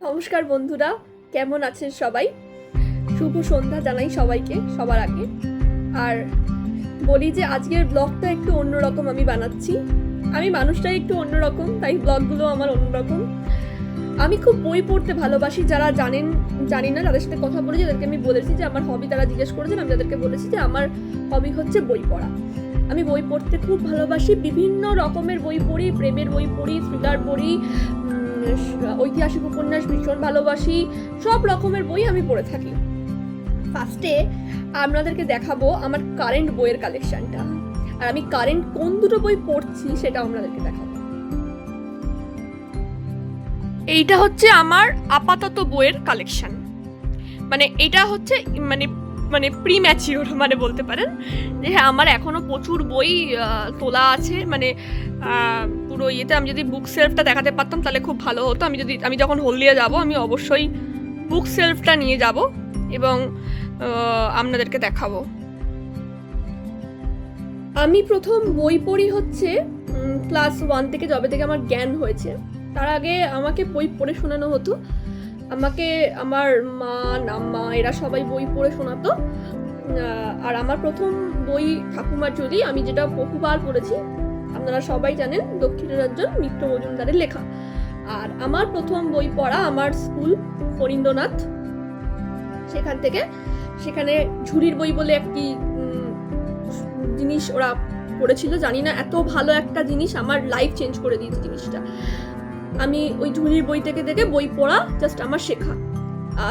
নমস্কার বন্ধুরা, কেমন আছেন সবাই? শুভ সন্ধ্যা জানাই সবাইকে সবার আগে। আর বলি যে আজকের ব্লগটা একটু অন্যরকম আমি বানাচ্ছি। আমি মানুষটাই একটু অন্যরকম, তাই ব্লগগুলো আমার অন্যরকম। আমি খুব বই পড়তে ভালোবাসি। যারা জানি না যাদের সাথে কথা বলেছি তাদেরকে আমি বলেছি যে আমার হবি, তারা জিজ্ঞেস করেছেন, আমি তাদেরকে বলেছি যে আমার হবি হচ্ছে বই পড়া। আমি বই পড়তে খুব ভালোবাসি, বিভিন্ন রকমের বই পড়ি, প্রেমের বই পড়ি, থ্রিলার পড়ি, ঐতিহাসিক উপন্যাস ভীষণ ভালোবাসি, সব রকমের বই আমি পড়ে থাকি। ফার্স্টে আপনাদেরকে দেখাবো আমার কারেন্ট বইয়ের কালেকশনটা, আর আমি কারেন্ট কোন দুটো বই পড়ছি সেটা আপনাদেরকে দেখাবো। এইটা হচ্ছে আমার আপাতত বইয়ের কালেকশন। মানে এটা হচ্ছে মানে প্রি ম্যাচিওর, মানে বলতে পারেন যে হ্যাঁ আমার এখনো প্রচুর বই তোলা আছে। মানে পুরো ইয়েতে আমি যদি বুক সেলফটা দেখাতে পারতাম তাহলে খুব ভালো হতো। আমি যখন হলদিয়া যাব আমি অবশ্যই বুক সেলফটা নিয়ে যাব এবং আপনাদেরকে দেখাবো। আমি প্রথম বই পড়ি হচ্ছে ক্লাস 1 থেকে, যবে থেকে আমার জ্ঞান হয়েছে। তার আগে আমাকে বই পড়ে শোনানো হতো। আমাকে আমার মা নাম্মা এরা সবাই বই পড়ে শোনাতো। আর আমার প্রথম বই ঠাকুমার ঝুলি, আমি যেটা বহুবার পড়েছি, আপনারা সবাই জানেন, দক্ষিণারঞ্জন মিত্র মজুমদারের লেখা। আর আমার প্রথম বই পড়া আমার স্কুল ফণীন্দ্রনাথ, সেখানে ঝুলির বই বলে একটি জিনিস ওরা পড়েছিল। জানি না, এত ভালো একটা জিনিস, আমার লাইফ চেঞ্জ করে দিয়েছে জিনিসটা। আমি ওই ঝুলির বই থেকে দেখে বই পড়া জাস্ট আমার শেখা।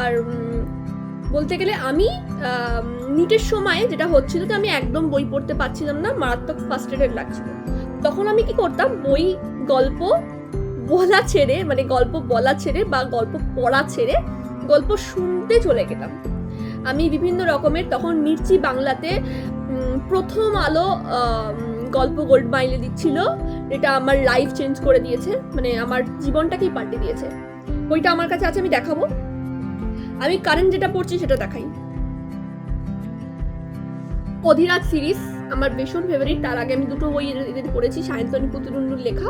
আর বলতে গেলে আমি নিটের সময় যেটা হচ্ছিল যে আমি একদম বই পড়তে পারছিলাম না, মারাত্মক ফ্রাস্ট্রেটেড লাগছিল। তখন আমি কি করতাম, গল্প বলা ছেড়ে বা গল্প পড়া ছেড়ে গল্প শুনতে চলে গেলাম। আমি বিভিন্ন রকমের, তখন মির্চি বাংলাতে প্রথম আলো গল্প গোল্ড মাইলে দিচ্ছিল, এটা আমার লাইফ চেঞ্জ করে দিয়েছে, মানে আমার জীবনটাকেই পাল্টে দিয়েছে। বইটা আমার কাছে আছে, আমি দেখাবো। আমি কারেন্ট যেটা পড়ছি সেটা দেখাই। অধিরাজ সিরিজ আমার ভীষণ ফেভারিট। তার আগে আমি দুটো বই এদের পড়েছি, সায়ন্তনী পুতুলুন্ডুর লেখা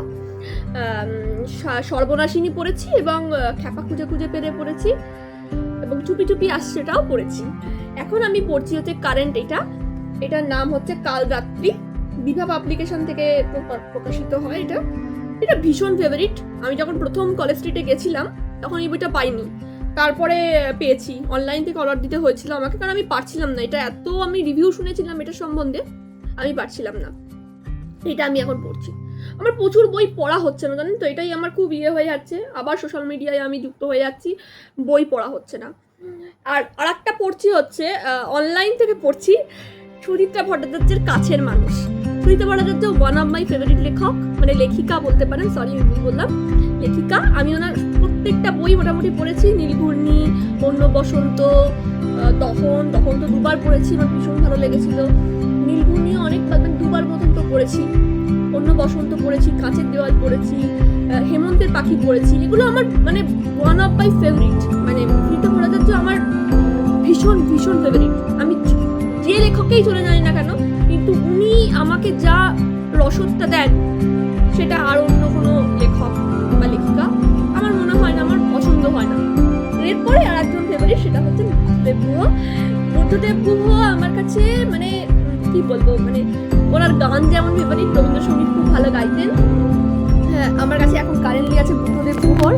সর্বনাশিনী পড়েছি, এবং খ্যাপা খুঁজে খুঁজে পেরে পড়েছি, এবং চুপি চুপি আসছেটাও পড়েছি। এখন আমি পড়ছি হচ্ছে কারেন্ট, এটার নাম হচ্ছে কাল রাত্রি, বিভা পাবলিকেশন থেকে প্রকাশিত হয়। এটা ভীষণ ফেভারিট। আমি যখন প্রথম কলেজ স্ট্রিটে গেছিলাম তখন এই বইটা পাইনি, তারপরে পেয়েছি। অনলাইন থেকে অর্ডার দিতে হয়েছিল আমাকে, কারণ আমি পারছিলাম না। এটা এত আমি রিভিউ শুনেছিলাম এটার সম্বন্ধে, আমি পারছিলাম না। এটা আমি এখন পড়ছি। আমার প্রচুর বই পড়া হচ্ছে না, জানেন তো, এটাই আমার খুব হয়ে যাচ্ছে। আবার সোশ্যাল মিডিয়ায় আমি যুক্ত হয়ে যাচ্ছি, বই পড়া হচ্ছে না। আর একটা পড়ছি হচ্ছে অনলাইন থেকে পড়ছি, সুচিত্রা ভট্টাচার্যের কাছের মানুষ। Suchitra Bhattacharya one of my favourite লেখক, মানে লেখিকা বলতে পারেন, সরি আমি ভুল বললাম, লেখিকা। আমি ওনার প্রত্যেকটা বই মোটামুটি পড়েছি। নীলঘূর্ণি, অন্য বসন্ত, দহন তো দুবার পড়েছি, আমার ভীষণ ভালো লেগেছিল। নীলঘূর্ণি অনেক দুবার মতন তো পড়েছি, অন্য বসন্ত পড়েছি, কাঁচের দেওয়াল পড়েছি, হেমন্তের পাখি পড়েছি। এগুলো আমার মানে ওয়ান অফ মাই ফেভারিট। মানে সুচিত্রা ভট্টাচার্য আমার ভীষণ ভীষণ ফেভারিট। আমি যে লেখকেই চলে যাই না কেন, কিন্তু উনি আমাকে যা রসদটা দেন সেটা আর অন্য কোনো লেখক বা লেখিকা আমার মনে হয় না, আমার পছন্দ হয় না। এরপরে আর একজন ফেভারিট, সেটা হচ্ছে বুদ্ধদেব গুহ। আমার কাছে মানে কি বলবো, মানে ওনার গান যেমন ফেভারিট, রবীন্দ্রসঙ্গীত খুব ভালো গাইতেন। হ্যাঁ, আমার কাছে এখন কারেন্টলি আছে বুদ্ধদেব গুহর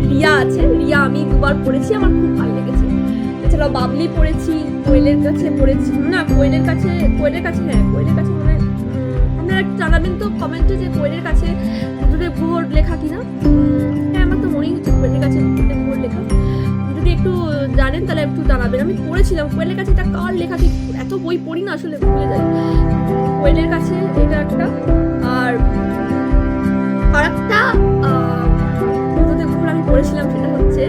রিয়া আছে। রিয়া আমি দুবার পড়েছি, আমার খুব ভালো লেগেছে। এছাড়াও বাবলি পড়েছি, কোয়েলের কাছে পড়েছি, না কোয়েলের কাছে মানে আপনারা জানাবেন তো কমেন্টে যে কোয়েলের কাছে বুদ্ধদেব গুহর লেখা কিনা। হ্যাঁ, আমার তো মনেই হচ্ছে কোয়েলের কাছে বুদ্ধদেব গুহর লেখা। যদি একটু জানেন তাহলে একটু জানাবেন। আমি পড়েছিলাম কোয়েলের কাছে, এটা কার লেখা ঠিক, এত বই পড়ি না আসলে, ভুলে যাই। কোয়েলের কাছে এটা একটা। আর একটা বুদ্ধদেব গুহর আমি পড়েছিলাম, সেটা হচ্ছে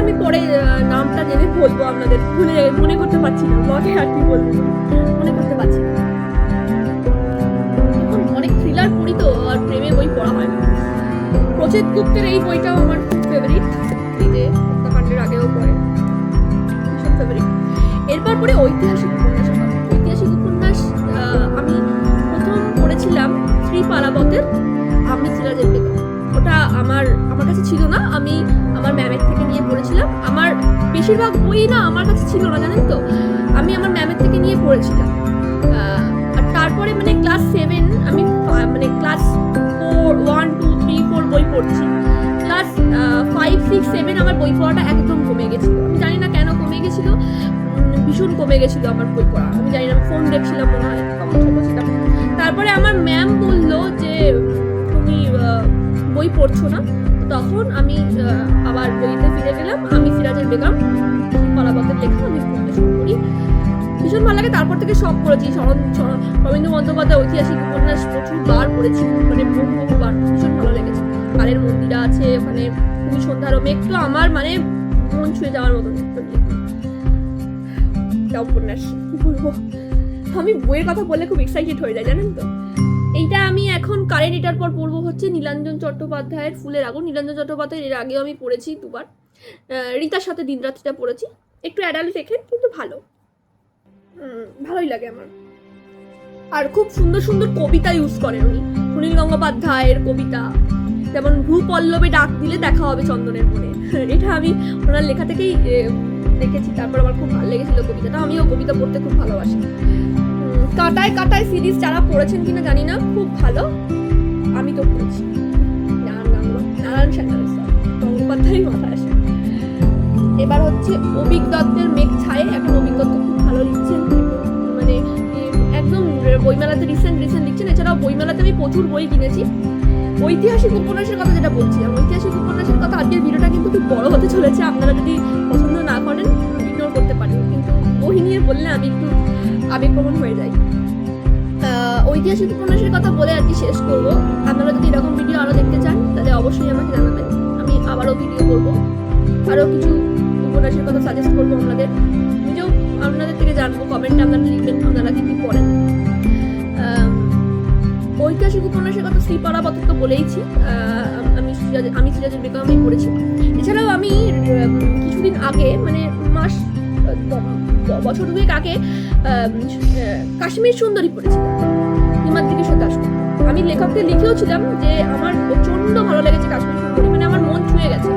আমি পরে নামটা জেনে বলবো আপনাদের, মনে করতে পারছি না, ব্লগে আর কি বলবো, মনে করতে পারছি না। এখন অনেক থ্রিলার পড়ি তো, আর প্রেমে বই পড়া হয় না। প্রচেত গুপ্তের এই বইটাও আমার ফেভারিট, এই যে হত্যাকাণ্ডের আগেও পড়ে, ভীষণ ফেভারিট। এরপর পরে ঐতিহাসিক উপন্যাস আমি প্রথম পড়েছিলাম শ্রী পারাবতের আমি সিরাজের বেগম। ওটা আমার কাছে ছিল না, আমি আমার ম্যামের থেকে নিয়ে পড়েছিলাম। আমার বেশিরভাগ বই না আমার কাছে ছিল না, জানেন তো, আমি আমার ম্যামের থেকে নিয়ে পড়েছিলাম। আর তারপরে মানে ক্লাস 7 আমি মানে ক্লাস 4 1 2 3 4 বই পড়ছি। ক্লাস 5 6 7 আমার বই পড়াটা একদম কমে গেছিল। আমি জানি না কেন কমে গেছিল, ভীষণ কমে গেছিল আমার বই পড়া। আমি জানি না, ফোন দেখছিলাম মনে হয়, তখন ছোট ছিলাম। তারপরে আমার ম্যাম বললো যে তুমি বই পড়ছো না, তখন আমি আবার বইতে ফিরে গেলাম। আমি সিরাজের বেগম পারাবতের লেখা আমি পড়তে শুরু করি, ভীষণ ভালো লাগে। তারপর থেকে সব পড়েছি। শরদিন্দু বন্দ্যোপাধ্যায় ঐতিহাসিক উপন্যাস প্রচুর বার পড়েছি, মানে বহুবার, ভীষণ ভালো লেগেছে। কালের মন্দিরা আছে ওখানে, তুমি সন্ধ্যার মেঘ তো আমার মানে মন ছুঁয়ে যাওয়ার মতন উপন্যাস। কি বলবো, আমি বইয়ের কথা বললে খুব এক্সাইটেড হয়ে যায়, জানেন তো। এইটা আমি এখন কারেন্ট এটার পর পড়বো হচ্ছে নীলাঞ্জন চট্টোপাধ্যায়ের ফুলের আগুন। নীলাঞ্জন চট্টোপাধ্যায়ের এর আগেও আমি পড়েছি 2 বার। রীতার সাথে দিনরাত্রিটা পড়েছি, একটু অ্যাডাল্ট দেখে কিন্তু ভালোই লাগে আমার। আর খুব সুন্দর সুন্দর কবিতা ইউজ করেন উনি, সুনীল গঙ্গোপাধ্যায়ের কবিতা, যেমন ভূ পল্লবে ডাক দিলে দেখা হবে চন্দনের মনে। এটা আমি ওনার লেখা থেকেই দেখেছি। তারপর আমার খুব ভালো লেগেছিল কবিতাটা, আমিও কবিতা পড়তে খুব ভালোবাসি। কাটায় কাটায় সিরিজ যারা পড়েছেন কিনা জানি না, খুব ভালো, আমি তো পড়েছি। নারায়ণ গঙ্গোপাধ্যায় মাথায় আসে। এবার হচ্ছে অভিক দত্তের মেঘ ছায়ে। এখন অভিক দত্ত খুব ভালো লিখছেন, মানে একদম বইমেলাতে রিসেন্ট লিখছেন। এছাড়াও বইমেলাতে আমি প্রচুর বই কিনেছি। ঐতিহাসিক উপন্যাসের কথা যেটা বলছিলাম, ঐতিহাসিক উপন্যাসের কথা, আজকের ভিডিওটা কিন্তু খুব বড় হতে চলেছে। আপনারা যদি পছন্দ না করেন ইগনোর করতে পারেন, কিন্তু বই নিয়ে বললে আমি একটু আবেগপ্রবণ হয়ে যাই। ঐতিহাসিক উপন্যাসের কথা বলে আর কি শেষ করব। আপনারা যদি এরকম ভিডিও আরও দেখতে চান তাহলে অবশ্যই আমাকে জানাবেন, আমি আবারও ভিডিও করব। আরও কিছু উপন্যাসের কথা সাজেস্ট করবো আপনাদের, নিজেও আপনাদের থেকে জানবো। কমেন্টে আপনারা লিখবেন আপনারা কি কি পড়েন। ঐতিহাসিক উপন্যাসের কথা শ্রী পারাবতের তো বলেইছি, আমি সিরাজের বেগম আমি পড়েছি। এছাড়াও আমি কিছুদিন আগে, মানে বছর 2 আগে কাশ্মীর সুন্দরী পড়েছিলাম, হিমাদ্রি কিশোর দাশগুপ্ত। আমি লেখককে লিখেওছিলাম যে আমার প্রচন্ড ভালো লেগেছে কাশ্মীর সুন্দরী, মানে আমার মন ছুঁয়ে গেছে।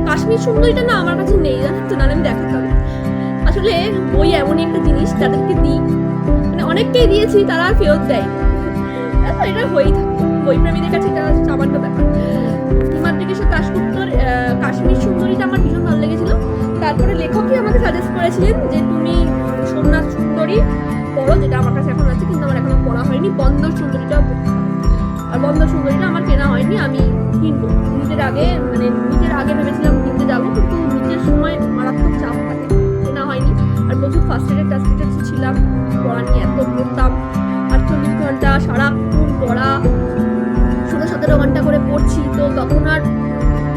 কাশ্মীর সুন্দরীটা না আমার কাছে নেই, জানেন তো, নাহলে আমি দেখাতাম। আসলে বই এমনই একটা জিনিস, তাদেরকে দিই, মানে অনেককেই দিয়েছি, তারা আর ফেরত দেয়, এটা হয়েই থাকে বই প্রেমীদের কাছে, এটা সামান্য ব্যাপার। হিমাদ্রি কিশোর দাশগুপ্তর কাশ্মীর সুন্দরীটা আমার ভীষণ ভালো লেগেছিল। তারপরে লেখকই আমাকে সাজেস্ট করেছিলেন যে তুমি সোমনাথ সুন্দরী পড়ো, যেটা আমার কাছে এখন আছে কিন্তু আমার এখনো পড়া হয়নি। বন্দর সুন্দরীটাও পড়তে হবে, আর বন্দর সুন্দরীটা আমার কেনা হয়নি, আমি কিনবো। নিজের আগে ভেবেছিলাম কিনতে যাবো, কিন্তু নিজের সময় মারাত্মক চাপ থাকে, কেনা হয়নি। আর প্রচুর ফার্স্টেড ছিলাম, পড়া নিয়ে এত পড়তাম, 48 ঘন্টা সারাক্ষণ পড়া, 16-17 ঘন্টা করে পড়ছি, তো তখন আর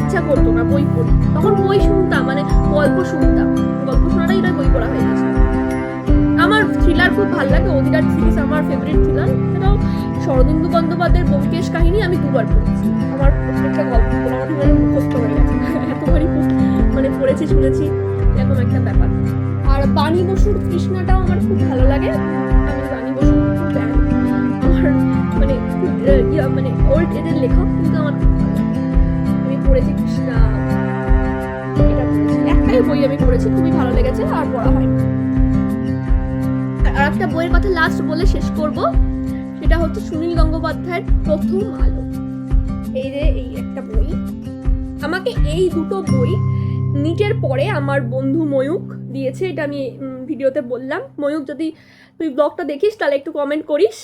ইচ্ছা করতো না বই পড়ি। তখন বই শুনতাম, মানে গল্প শুনতাম, গল্প শোনাটাই এটা বই পড়া হয়ে গেছে। আমার থ্রিলার খুব ভালো লাগে, অধিরাজ সিরিজ আমার ফেভারিট থ্রিলার। এছাড়াও শরদিন্দু বন্দ্যোপাধ্যায়ের ব্যোমকেশ কাহিনী আমি 2 বার পড়েছি। আমার প্রত্যেকটা গল্প মুখস্থ হয়ে গেছে, এতবারই মানে পড়েছি, শুনেছি, এরকম একটা ব্যাপার। আর বাণী বসুর কৃষ্ণাটাও আমার খুব ভালো লাগে, আমি বাণী বসুর খুব ফ্যান। আমার মানে খুব মানে ওল্ড এজের লেখক, কিন্তু আমার খুব ভালো লাগে। আমি পড়েছি কৃষ্ণা, এটা একটাই বই আমি পড়েছি, খুবই ভালো লেগেছে, আর পড়া হয়নি। আর একটা বইয়ের কথা লাস্ট বলে শেষ করব, সেটা হচ্ছে সুনীল গঙ্গোপাধ্যায়ের প্রথম আলো। এই একটা বই, আমাকে এই 2টো বই নিটের পরে আমার বন্ধু ময়ূক দিয়েছে, এটা আমি ভিডিওতে বললাম। ময়ূক, যদি তুই ব্লগটা দেখিস তাহলে একটু কমেন্ট করিস।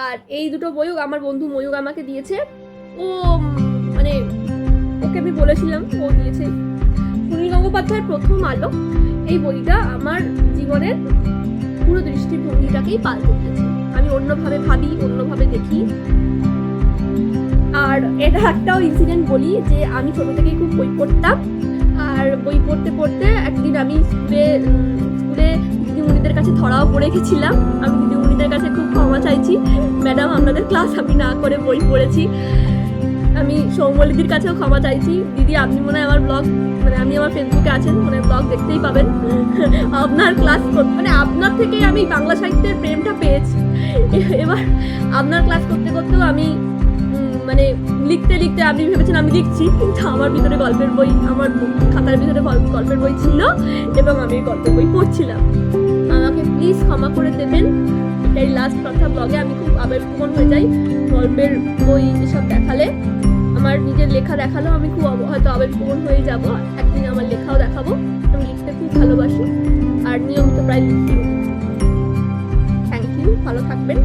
আর এই 2টো বই আমার বন্ধু ময়ূক আমাকে দিয়েছে, ও মানে ওকে আমি বলেছিলাম, ও দিয়েছে। সুনীল গঙ্গোপাধ্যায়ের প্রথম আলো এই বইটা আমার জীবনের পুরো দৃষ্টিভঙ্গিটাকেই পাল্টে দিয়েছে। আমি অন্যভাবে ভাবি, অন্যভাবে দেখি। আর এটা একটাও ইনসিডেন্ট বলি যে আমি ছোট থেকেই খুব বই পড়তাম, আর বই পড়তে পড়তে একদিন আমি স্কুলে দিদিমণিদের কাছে ধরাও পড়ে গেছিলাম। আমি দিদিমণিদের কাছে খুব ক্ষমা চাইছি, ম্যাডাম আপনাদের ক্লাস আমি না করে বই পড়েছি। আমি সৌমলিদির কাছেও ক্ষমা চাইছি। দিদি, আপনি মনে হয় আমার ব্লগ, মানে আপনি আমার ফেসবুকে আছেন, মানে ব্লগ দেখতেই পাবেন। আপনার ক্লাস, মানে আপনার থেকে আমি বাংলা সাহিত্যের প্রেমটা পেয়েছি, এবার আপনার ক্লাস করতে করতেও আমি মানে লিখতে লিখতে আপনি ভেবেছেন আমি লিখছি, কিন্তু আমার ভিতরে গল্পের বই, আমার খাতার ভিতরে গল্পের বই ছিল এবং আমি গল্পের বই পড়ছিলাম। আমাকে প্লিজ ক্ষমা করে দেবেন। এটাই লাস্ট কথা। ব্লগে আমি খুব আবেগপ্রবণ হয়ে যাই গল্পের বই এসব দেখালে। আমার নিজের লেখা দেখালেও আমি খুব হয়তো আবেগপ্রবণ হয়ে যাব। একদিন আমার লেখাও দেখাবো। আমি লিখতে খুব ভালোবাসি আর নিয়মিত প্রায় লিখি। থ্যাংক ইউ, ভালো থাকবেন।